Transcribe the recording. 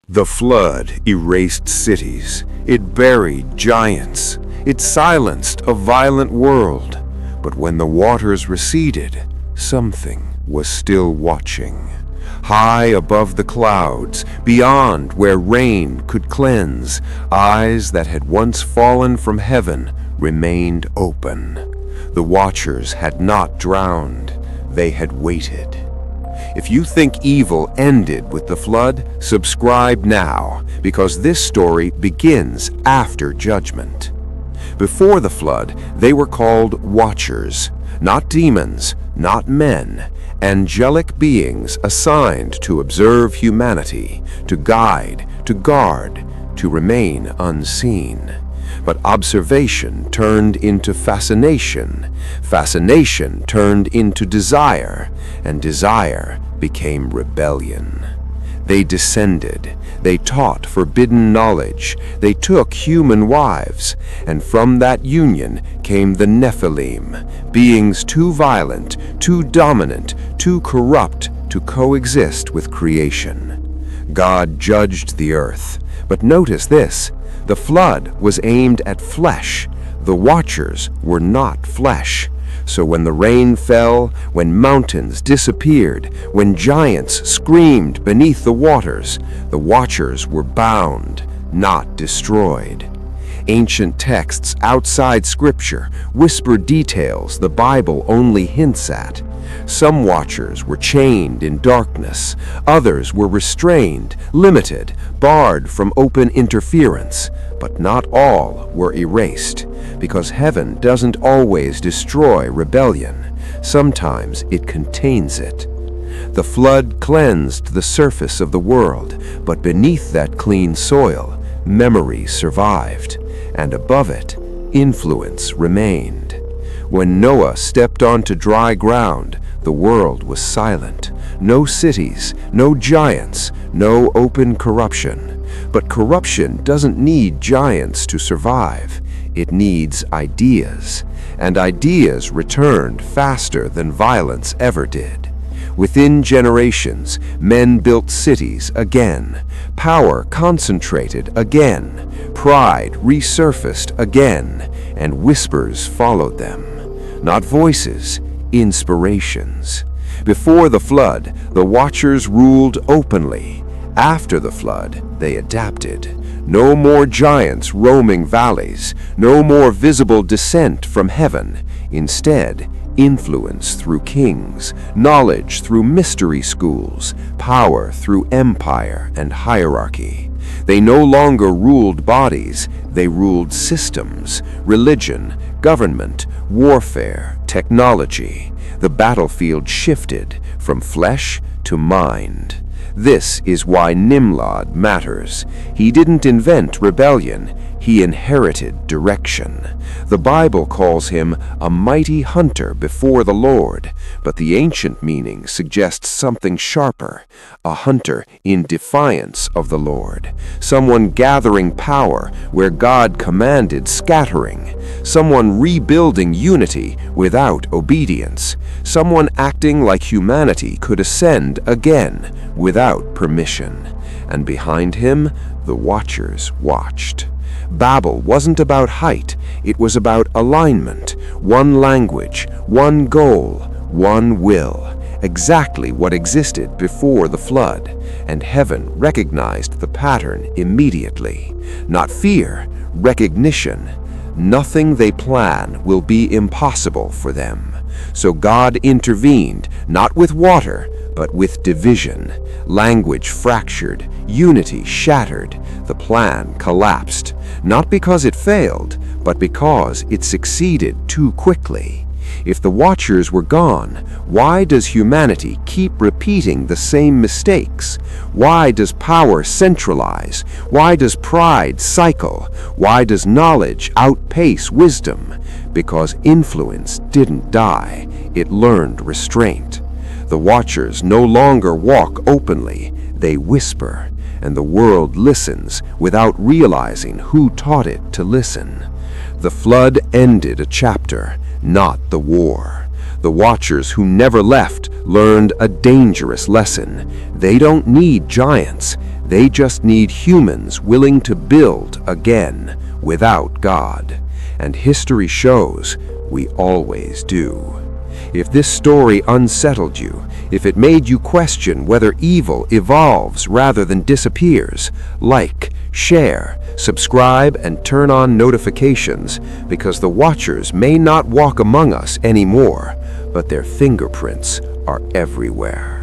The flood erased cities. It buried giants. It silenced a violent world. But when the waters receded, something was still watching. High above the clouds, beyond where rain could cleanse, eyes that had once fallen from heaven remained open. The watchers had not drowned. They had waited. If you think evil ended with the flood, subscribe now, because this story begins after judgment. Before the flood, they were called watchers, not demons, not men, angelic beings assigned to observe humanity, to guide, to guard, to remain unseen. But observation turned into fascination, fascination turned into desire, and desire became rebellion. They descended, they taught forbidden knowledge, they took human wives, and from that union came the Nephilim, beings too violent, too dominant, too corrupt to coexist with creation. God judged the earth, but notice this: the flood was aimed at flesh. The watchers were not flesh. So when the rain fell, when mountains disappeared, when giants screamed beneath the waters, the watchers were bound, not destroyed. Ancient texts outside Scripture whisper details the Bible only hints at. Some watchers were chained in darkness. Others were restrained, limited, barred from open interference. But not all were erased, because heaven doesn't always destroy rebellion. Sometimes it contains it. The flood cleansed the surface of the world, but beneath that clean soil, memory survived, and above it, influence remained. When Noah stepped onto dry ground, the world was silent. No cities, no giants, no open corruption. But corruption doesn't need giants to survive. It needs ideas, and ideas returned faster than violence ever did. Within generations, men built cities again, power concentrated again, pride resurfaced again, and whispers followed them. Not voices, inspirations. Before the flood, the watchers ruled openly. After the flood, they adapted. No more giants roaming valleys, no more visible descent from heaven. Instead, influence through kings, knowledge through mystery schools, power through empire and hierarchy. They no longer ruled bodies, they ruled systems, religion, government, warfare, technology. The battlefield shifted from flesh to mind. This is why Nimrod matters. He didn't invent rebellion, he inherited direction. The Bible calls him a mighty hunter before the Lord, but the ancient meaning suggests something sharper, a hunter in defiance of the Lord, someone gathering power where God commanded scattering, someone rebuilding unity without obedience, someone acting like humanity could ascend again without permission. And behind him, the watchers watched. Babel wasn't about height, it was about alignment, one language, one goal, one will, exactly what existed before the flood, and heaven recognized the pattern immediately. Not fear, recognition. Nothing they plan will be impossible for them. So God intervened, not with water, but with division. Language fractured, unity shattered, the plan collapsed, not because it failed, but because it succeeded too quickly. If the watchers were gone, why does humanity keep repeating the same mistakes? Why does power centralize? Why does pride cycle? Why does knowledge outpace wisdom? Because influence didn't die, it learned restraint. The watchers no longer walk openly, they whisper, and the world listens without realizing who taught it to listen. The flood ended a chapter, not the war. The watchers who never left learned a dangerous lesson. They don't need giants, They just need humans willing to build again without God. And history shows we always do. If this story unsettled you, if it made you question whether evil evolves rather than disappears, like, share, subscribe, and turn on notifications, because the Watchers may not walk among us anymore, but their fingerprints are everywhere.